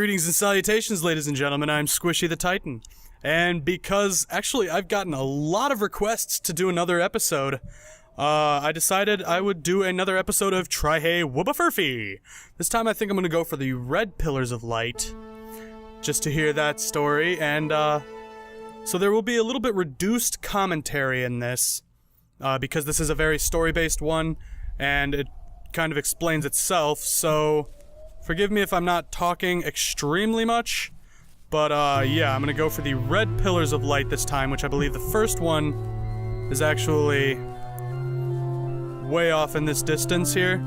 Greetings and salutations, ladies and gentlemen. I'm SquishyTheTitan. And because, actually, I've gotten a lot of requests to do another episode, I decided I would do another episode of TRIHAYWBFRFYH. This time I think I'm going to go for the Red Pillars of Light, just to hear that story, and, so there will be a little bit reduced commentary in this, because this is a very story-based one, and it kind of explains itself, so forgive me if I'm not talking extremely much. But, yeah, I'm gonna go for the Red Pillars of Light this time, which I believe the first one is actually way off in this distance here.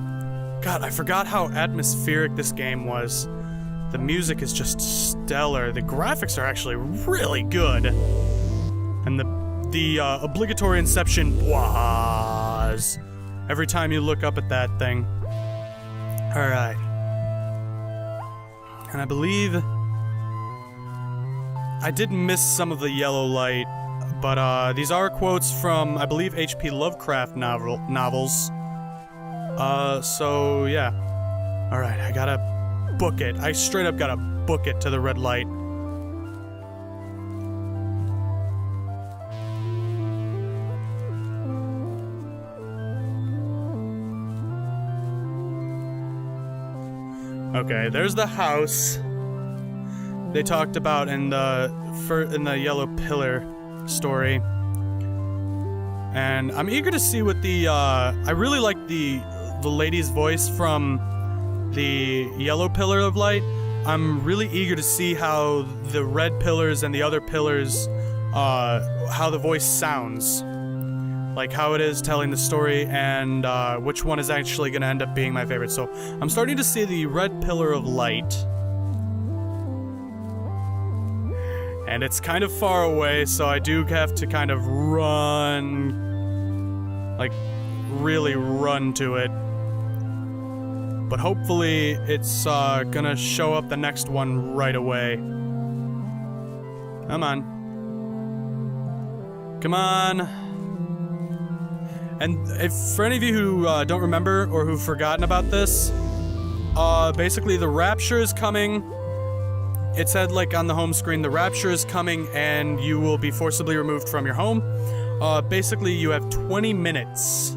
God, I forgot how atmospheric this game was. The music is just stellar. The graphics are actually really good. And the obligatory Inception was every time you look up at that thing. Alright. And I believe I did miss some of the yellow light, but these are quotes from, I believe, H.P. Lovecraft novels. So yeah. Alright, I gotta book it. I straight up gotta book it to the red light. Okay, there's the house they talked about in the Yellow Pillar story, and I'm eager to see what the I really like the lady's voice from the Yellow Pillar of Light. I'm really eager to see how the Red Pillars and the other pillars, how the voice sounds, like how it is telling the story, and which one is actually going to end up being my favorite. So I'm starting to see the Red Pillar of Light. And it's kind of far away, so I do have to kind of run, like, really run to it. But hopefully it's gonna show up the next one right away. Come on. Come on. And if for any of you who don't remember or who've forgotten about this, basically the Rapture is coming. It said, like, on the home screen, the Rapture is coming and you will be forcibly removed from your home. Basically, you have 20 minutes.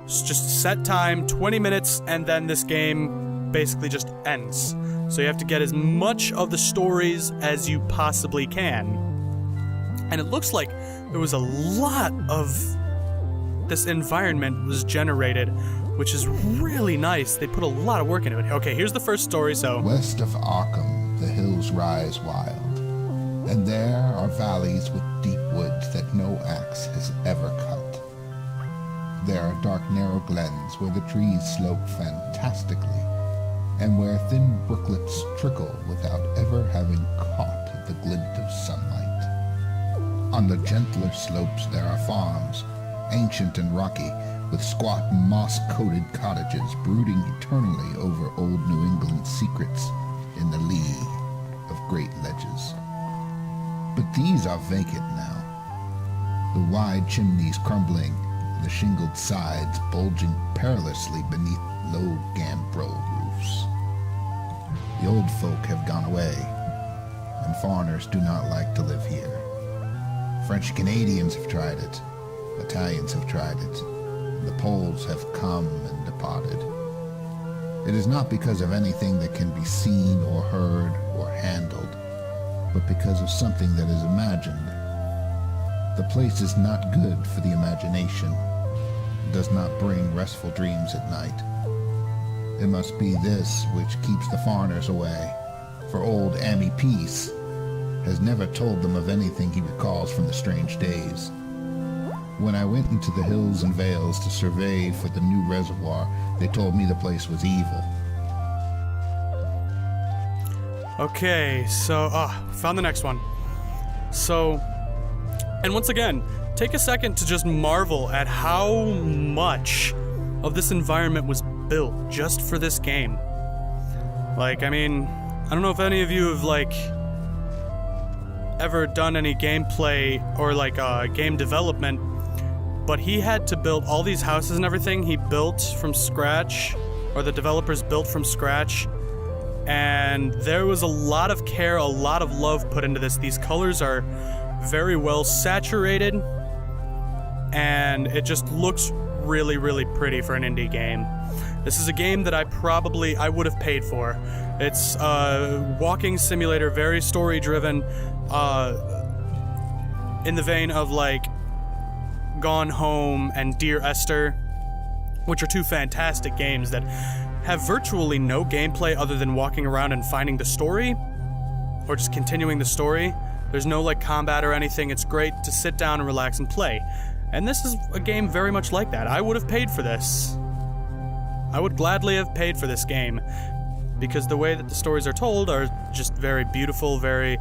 It's just set time, 20 minutes, and then this game basically just ends. So you have to get as much of the stories as you possibly can. And it looks like there was a lot of this environment was generated, which is really nice. They put a lot of work into it. Okay, here's the first story, so... West of Arkham, the hills rise wild, and there are valleys with deep woods that no axe has ever cut. There are dark, narrow glens where the trees slope fantastically, and where thin brooklets trickle without ever having caught the glint of sunlight. On the gentler slopes there are farms, ancient and rocky, with squat, moss-coated cottages brooding eternally over old New England secrets in the lee of great ledges. But these are vacant now, the wide chimneys crumbling, and the shingled sides bulging perilously beneath low gambrel roofs. The old folk have gone away, and foreigners do not like to live here. French Canadians have tried it, Italians have tried it, and the Poles have come and departed. It is not because of anything that can be seen or heard or handled, but because of something that is imagined. The place is not good for the imagination. It does not bring restful dreams at night. It must be this which keeps the foreigners away, for old Ammy Peace has never told them of anything he recalls from the strange days. When I went into the hills and vales to survey for the new reservoir, they told me the place was evil. Okay, so, found the next one. So, and once again, take a second to just marvel at how much of this environment was built just for this game. Like, I mean, I don't know if any of you have, like, ever done any gameplay or, like, game development, but he had to build all these houses and everything he built from scratch, or the developers built from scratch, And there was a lot of care, a lot of love put into this. These colors are very well saturated, and it just looks really, really pretty for an indie game. This is a game that I would have paid for. It's a walking simulator, very story-driven, in the vein of, like, Gone Home and Dear Esther, which are two fantastic games that have virtually no gameplay other than walking around and finding the story, or just continuing the story. There's no, like, combat or anything. It's great to sit down and relax and play. And this is a game very much like that. I would have paid for this. I would gladly have paid for this game, because the way that the stories are told are just very beautiful, very...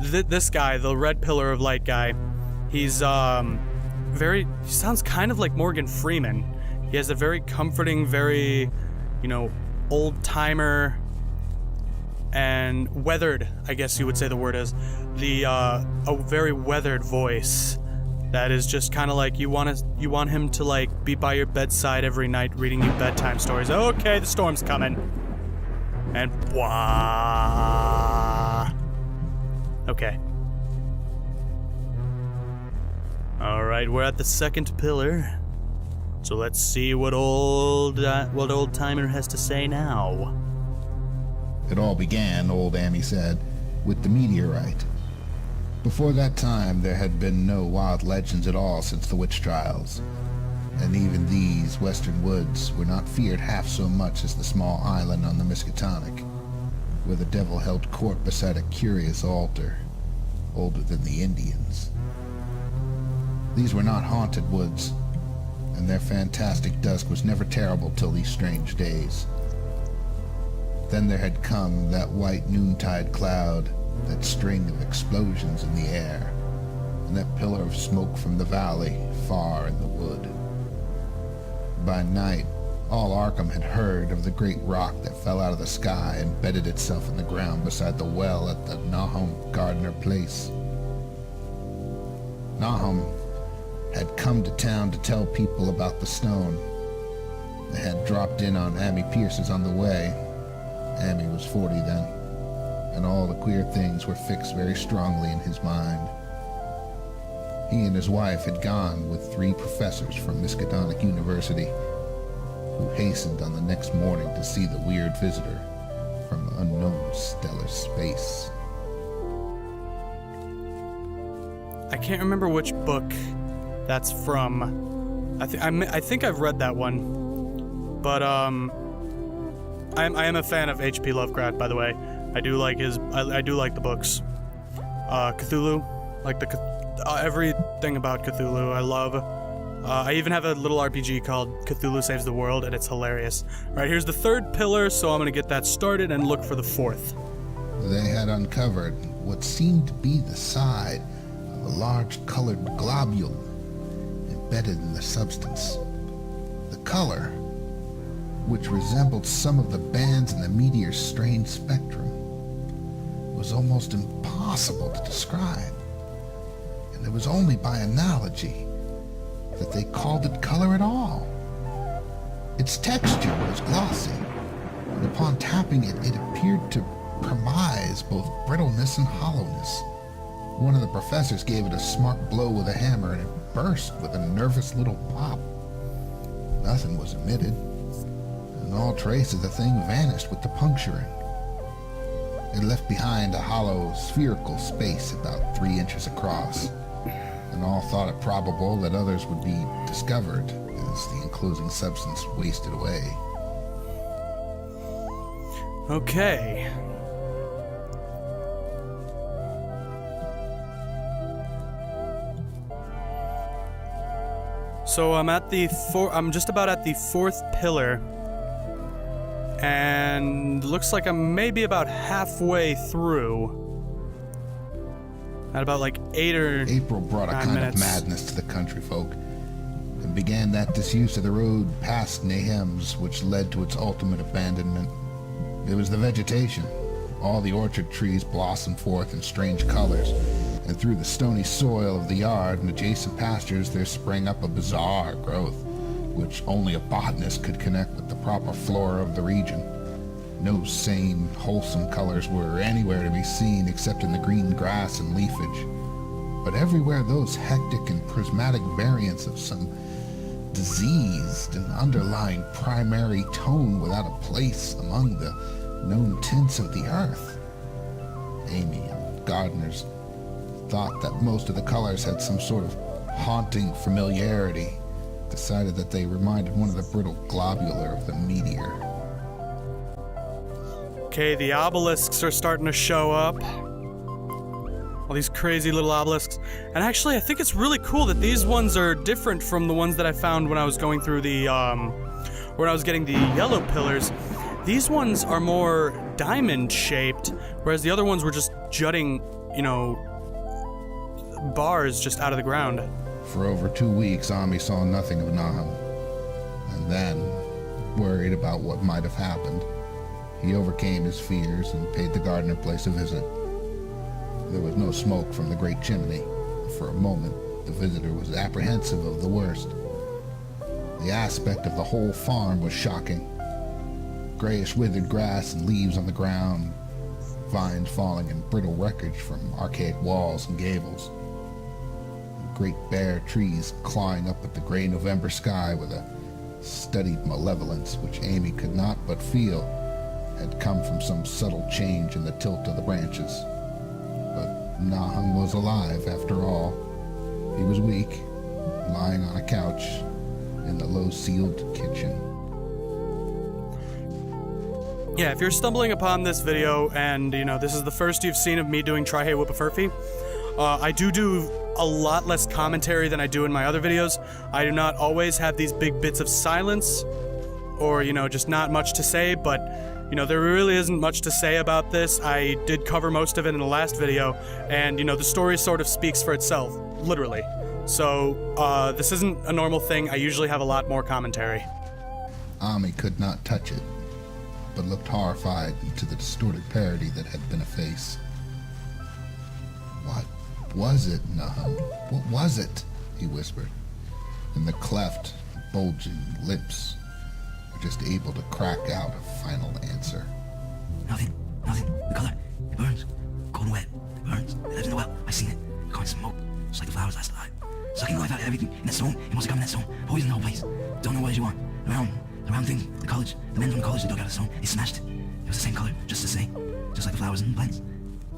This guy, the Red Pillar of Light guy, he's, he sounds kind of like Morgan Freeman. He has a very comforting, very, you know, old-timer and weathered, I guess you would say the word is, a very weathered voice that is just kind of like you want him to, like, be by your bedside every night reading you bedtime stories. Okay, the storm's coming. And wah. Okay. Alright, we're at the second pillar. So let's see what old timer has to say now. It all began, old Amy said, with the meteorite. Before that time, there had been no wild legends at all since the witch trials. And even these western woods were not feared half so much as the small island on the Miskatonic, where the devil held court beside a curious altar, older than the Indians. These were not haunted woods, and their fantastic dusk was never terrible till these strange days. Then there had come that white noontide cloud, that string of explosions in the air, and that pillar of smoke from the valley far in the wood. By night, all Arkham had heard of the great rock that fell out of the sky and bedded itself in the ground beside the well at the Nahum Gardner place. Nahum had come to town to tell people about the stone. They had dropped in on Amy Pierce's on the way. Amy was 40 then, and all the queer things were fixed very strongly in his mind. He and his wife had gone with 3 professors from Miskatonic University, who hastened on the next morning to see the weird visitor from unknown stellar space. I can't remember which book that's from. I think I've read that one, but I am a fan of H.P. Lovecraft, by the way. I do like I do like the books. Cthulhu, like everything about Cthulhu, I love. I even have a little RPG called Cthulhu Saves the World, and it's hilarious. Alright, here's the third pillar, so I'm gonna get that started and look for the fourth. They had uncovered what seemed to be the side of a large colored globule embedded in the substance. The color, which resembled some of the bands in the meteor's strange spectrum, was almost impossible to describe. And it was only by analogy that they called it color at all. Its texture was glossy, and upon tapping it, it appeared to premise both brittleness and hollowness. One of the professors gave it a smart blow with a hammer, and it burst with a nervous little pop. Nothing was emitted, and all trace of the thing vanished with the puncturing. It left behind a hollow, spherical space about 3 inches across, and all thought it probable that others would be discovered as the enclosing substance wasted away. Okay. So I'm just about at the fourth pillar, and looks like I'm maybe about halfway through. At about like 8 or April brought a kind minutes. of madness to the country folk, and began that disuse of the road past Nahum's which led to its ultimate abandonment. It was the vegetation. All the orchard trees blossomed forth in strange colors, and through the stony soil of the yard and adjacent pastures there sprang up a bizarre growth, which only a botanist could connect with the proper flora of the region. No sane, wholesome colors were anywhere to be seen except in the green grass and leafage. But everywhere those hectic and prismatic variants of some diseased and underlying primary tone without a place among the known tints of the earth. Amy and gardeners thought that most of the colors had some sort of haunting familiarity, decided that they reminded one of the brittle globular of the meteor. Okay, the obelisks are starting to show up. All these crazy little obelisks. And actually, I think it's really cool that these ones are different from the ones that I found when I was going through the, when I was getting the yellow pillars. These ones are more diamond-shaped, whereas the other ones were just jutting, you know, bars just out of the ground. For over 2 weeks, Ami saw nothing of Nahum. And then, worried about what might have happened, he overcame his fears and paid the gardener place a visit. There was no smoke from the great chimney. For a moment, the visitor was apprehensive of the worst. The aspect of the whole farm was shocking. Grayish withered grass and leaves on the ground, vines falling in brittle wreckage from archaic walls and gables. Great bare trees clawing up at the gray November sky with a studied malevolence which Amy could not but feel had come from some subtle change in the tilt of the branches. But Nahum was alive after all. He was weak, lying on a couch in the low-ceiled kitchen. Yeah, if you're stumbling upon this video and, you know, this is the first you've seen of me doing TRIHAYWBFRFYH, I do a lot less commentary than I do in my other videos. I do not always have these big bits of silence or, you know, just not much to say, but, you know, there really isn't much to say about this. I did cover most of it in the last video, and, you know, the story sort of speaks for itself, literally. So, this isn't a normal thing. I usually have a lot more commentary. Ami could not touch it, but looked horrified into the distorted parody that had been a face. What was it, Nahum? What was it? He whispered, and the cleft, bulging lips were just able to crack out a final answer. Nothing. The color, it burns. Cold and wet, it burns. It lives in the well. I seen it. It can't smoke. Just like the flowers last alive. Sucking the life out of everything in that stone. It wants to come in that stone. Poison the whole place. Don't know what you want. The round thing, the college, the men from the college, they dug out the stone. They smashed it. It was the same color, just the same. Just like the flowers and the plants.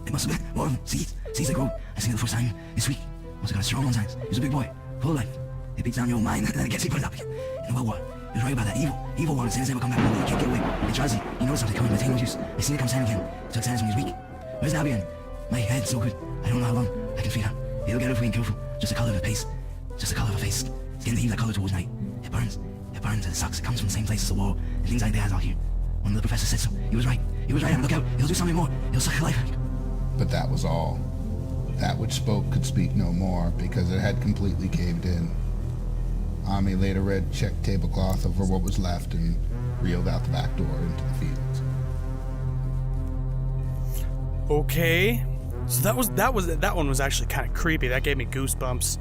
It must have been more of them. Seeds that grow. I seen it the first time this week. Must have got a strong one's hands. He was a big boy, full of life. It beats down your old mind, and then it gets you put it up again. In the well water. He was right about that evil water. Santa's never come back. He can't get away. It tries to. He knows something coming. The tango juice. I seen it come Santa again. It took Santa when he was weak. Where's Abby again? My head's so good. I don't know how long I can feed her. It'll get her if we ain't careful. Just the color of her face. Just the color of her face. It's getting to heat that color towards night. It burns and it sucks. It comes from the same place as the war. And things like that is out here. One of the professors said so. He was right. And look out. He'll do something more. He'll suck your life out. But that was all. That which spoke could speak no more, because it had completely caved in. Ami laid a red check tablecloth over what was left and reeled out the back door into the fields. Okay. So that one was actually kind of creepy. That gave me goosebumps.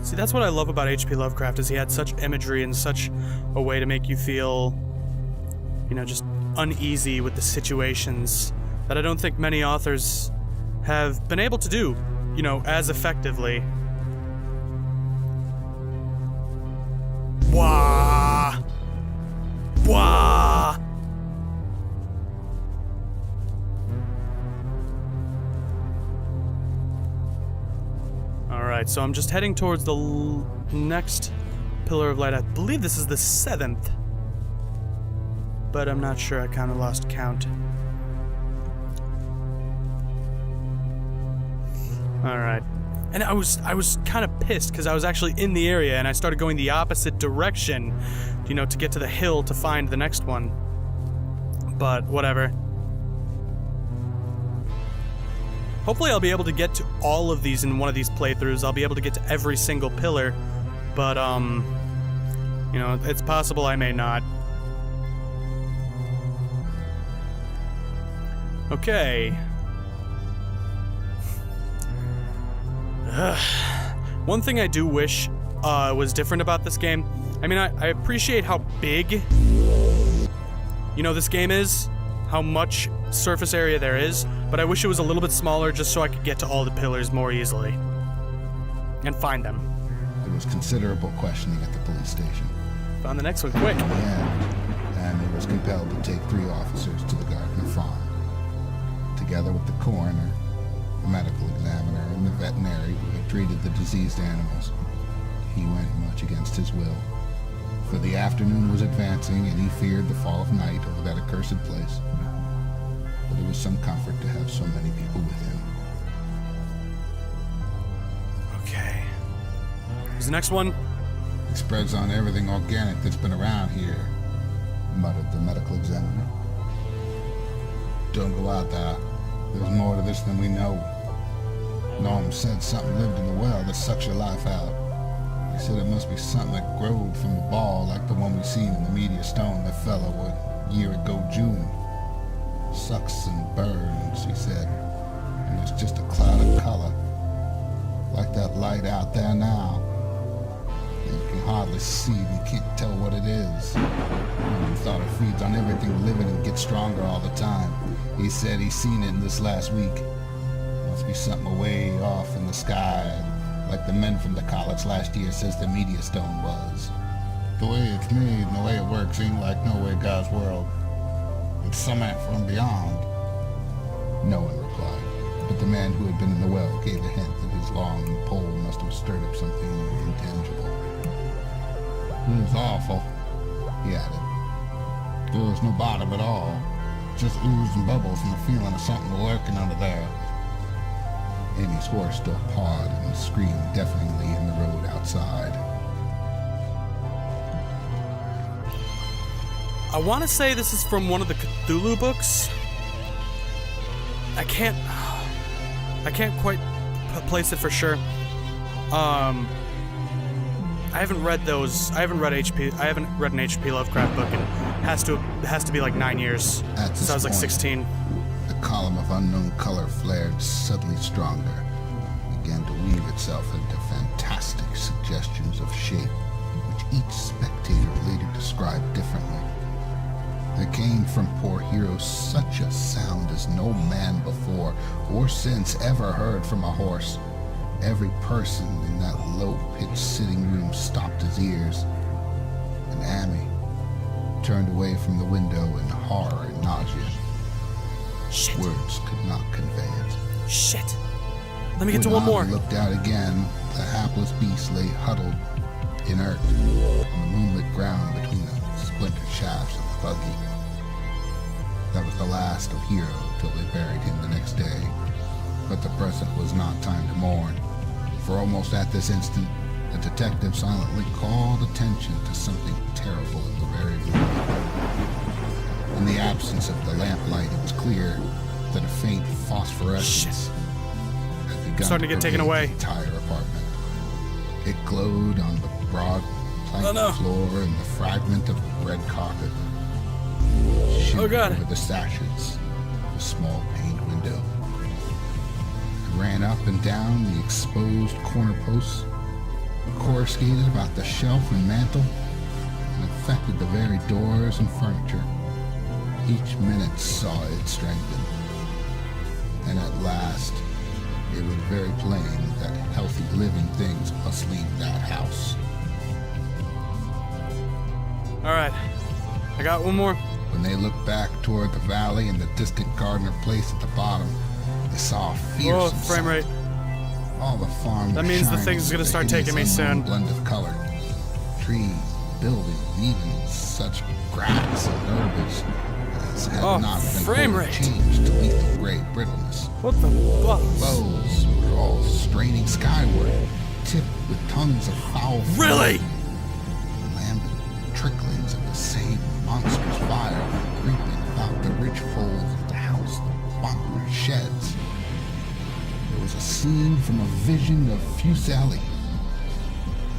See, that's what I love about H.P. Lovecraft, is he had such imagery and such a way to make you feel, you know, just uneasy with the situations that I don't think many authors have been able to do, you know, as effectively. Wah! Wah! Alright, so I'm just heading towards the next pillar of light. I believe this is the 7th. But I'm not sure, I kind of lost count. Alright. And I was kind of pissed because I was actually in the area and I started going the opposite direction, you know, to get to the hill to find the next one. But whatever. Hopefully I'll be able to get to all of these in one of these playthroughs. I'll be able to get to every single pillar. But, you know, it's possible I may not. Okay. One thing I do wish was different about this game. I mean, I appreciate how big you know, this game is, how much surface area there is, but I wish it was a little bit smaller just so I could get to all the pillars more easily. And find them. There was considerable questioning at the police station. Found the next one quick. Yeah, and it was compelled to take 3 officers to the Gardner farm. Together with the coroner, the medical examiner, and the veterinary who had treated the diseased animals. He went much against his will. For the afternoon was advancing, and he feared the fall of night over that accursed place. But it was some comfort to have so many people with him. Okay. Who's the next one? It spreads on everything organic that's been around here, muttered the medical examiner. Don't go out there. There's more to this than we know. Norm said something lived in the well that sucks your life out. He said it must be something that growed from a ball like the one we seen in the meteor stone that fell a year ago June. Sucks and burns, he said, and it's just a cloud of color, like that light out there now. You can hardly see, you can't tell what it is. He thought it feeds on everything living and gets stronger all the time. He said he's seen it in this last week. Must be something way off in the sky, like the men from the college last year says the meteor stone was. The way it's made and the way it works ain't like no way God's world. It's something from beyond. No one replied, but the man who had been in the well gave a hint that his long pole must have stirred up something intangible. It was awful, he added. There was no bottom at all, just ooze and bubbles and the feeling of something lurking under there. Amy's horse still pawed and screamed deafeningly in the road outside. I want to say this is from one of the Cthulhu books. I can't quite place it for sure. I haven't read those. I haven't read an H.P. Lovecraft book, and it has to be like 9 years since I was like 16. The column of unknown color flared suddenly stronger, began to weave itself into fantastic suggestions of shape, which each spectator later described differently. There came from poor Hero such a sound as no man before or since ever heard from a horse. Every person in that low-pitched sitting room stopped his ears, and Amy turned away from the window in horror and nausea. Shit. Words could not convey it. Shit. Let me get to When one more. Anna looked out again, the hapless beast lay huddled, inert, on the moonlit ground between the splintered shafts of the buggy. That was the last of Hero till they buried him the next day. But the present was not time to mourn, for almost at this instant, the detective silently called attention to something terrible in the very room. In the absence of the lamplight, it was clear that a faint phosphorescence had begun Starting to get taken away. The entire apartment. It glowed on the broad plank floor and the fragment of the red carpet. Shimmered over the sashes of a small paned window. It ran up and down the exposed corner posts, coruscated about the shelf and mantel, and affected the very doors and furniture. Each minute saw it strengthen. And at last, it was very plain that healthy living things must leave that house. Alright. I got one more. When they looked back toward the valley and the distant Gardner place at the bottom, they saw a fearsome frame rate. sight. All the farm That means the thing's gonna start taking me soon. Blend of color. Trees, buildings, even such grass and herbage as had not been frame fully rate. changed to lethal gray brittleness. What the fuck? Bows were all straining skyward, tipped with tons of foul flame. Really? Lambent tricklings of the same monstrous fire creeping about the ridge folds of the house, the barn, sheds. There was a scene from a vision of Fuseli.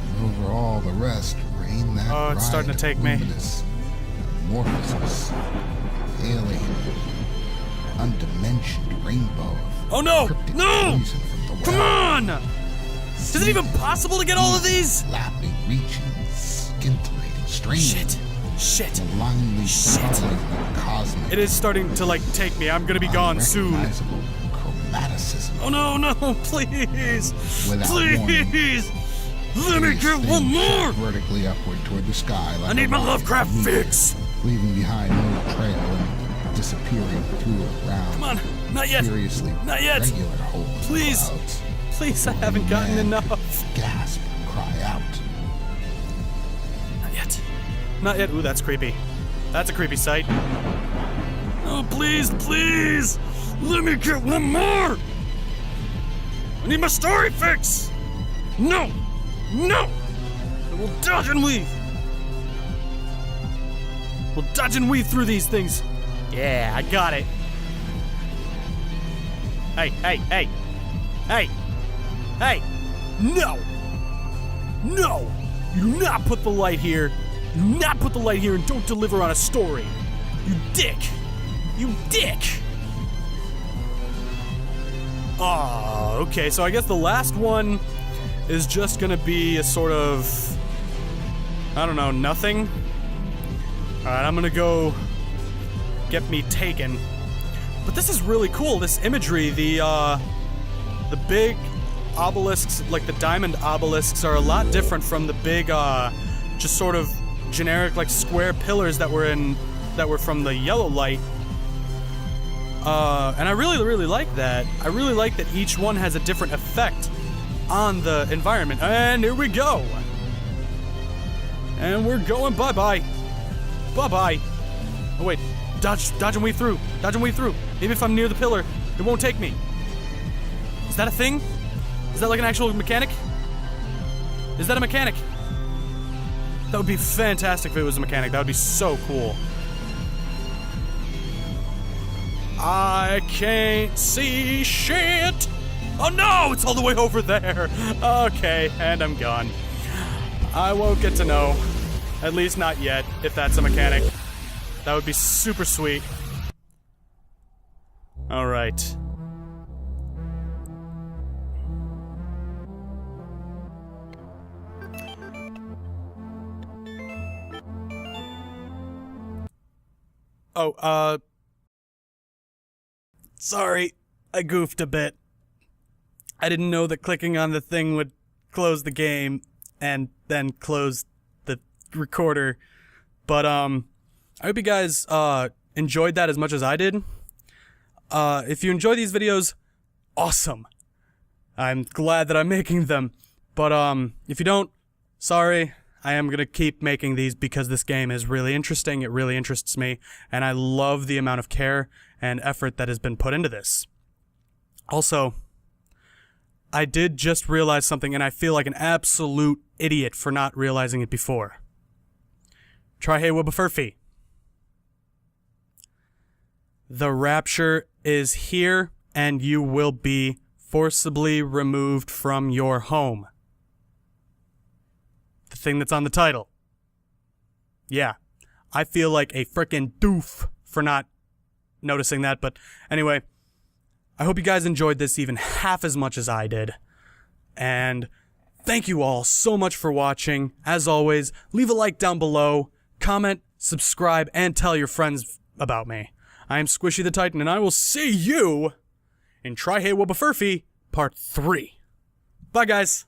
And over all the rest reigned that it's starting to take me. luminous, amorphous, alien, undimensioned rainbow of Oh no! cryptic No! poison from the Come well. on! Is it even possible to get all of these? Lapping, reaching, scintillating, straining. Shit. Shit. blindly Shit. colored cosmic. It is starting to, like, take me. I'm gonna be gone soon. Unrecognizable chromaticism. Oh, no, please. Without Please. Let me These get one things more. shoot vertically upward toward the sky like I need a my rocket Lovecraft meteor, fix. leaving behind no trail and disappearing through a round, Come on. Not yet. curiously Not yet. regular hole in the Please. clouds. Please, I Before haven't gotten man enough. could gasp and cry out. Not yet. Not yet. Ooh, that's creepy. That's a creepy sight. Oh, please. Let me get one more. I need my story fix. No. We'll dodge and weave. We'll dodge and weave through these things. Yeah, I got it. Hey. No. You do not put the light here. Do not put the light here and don't deliver on a story. You dick. Oh, okay, so I guess the last one is just gonna be a sort of, I don't know, nothing. Alright, I'm gonna go get me taken. But this is really cool, this imagery. The big obelisks, like the diamond obelisks, are a lot different from the big, just sort of generic, like, square pillars that were from the yellow light. And I really like that. I really like that each one has a different effect on the environment. And here we go. And we're going bye-bye. Bye-bye. Oh, wait. Dodge and weave through. Maybe if I'm near the pillar, it won't take me. Is that a thing? Is that like an actual mechanic? Is that a mechanic? That would be fantastic if it was a mechanic. That would be so cool. I can't see shit. Oh no, it's all the way over there. Okay, and I'm gone. I won't get to know. At least not yet, if that's a mechanic. That would be super sweet. Alright. Oh, sorry, I goofed a bit. I didn't know that clicking on the thing would close the game and then close the recorder. But, I hope you guys, enjoyed that as much as I did. If you enjoy these videos, awesome. I'm glad that I'm making them. But, if you don't, sorry. I am gonna keep making these because this game is really interesting. It really interests me, and I love the amount of care and effort that has been put into this. Also, I did just realize something, and I feel like an absolute idiot for not realizing it before. TRIHAYWBFRFYH. The rapture is here, and you will be forcibly removed from your home. The thing that's on the title. Yeah, I feel like a frickin' doof for not noticing that, but anyway, I hope you guys enjoyed this even half as much as I did, and thank you all so much for watching. As always, leave a like down below, comment, subscribe, and tell your friends about me. I am SquishyTheTitan, and I will see you in TRIHAYWBFRFYH Part 3. Bye, guys.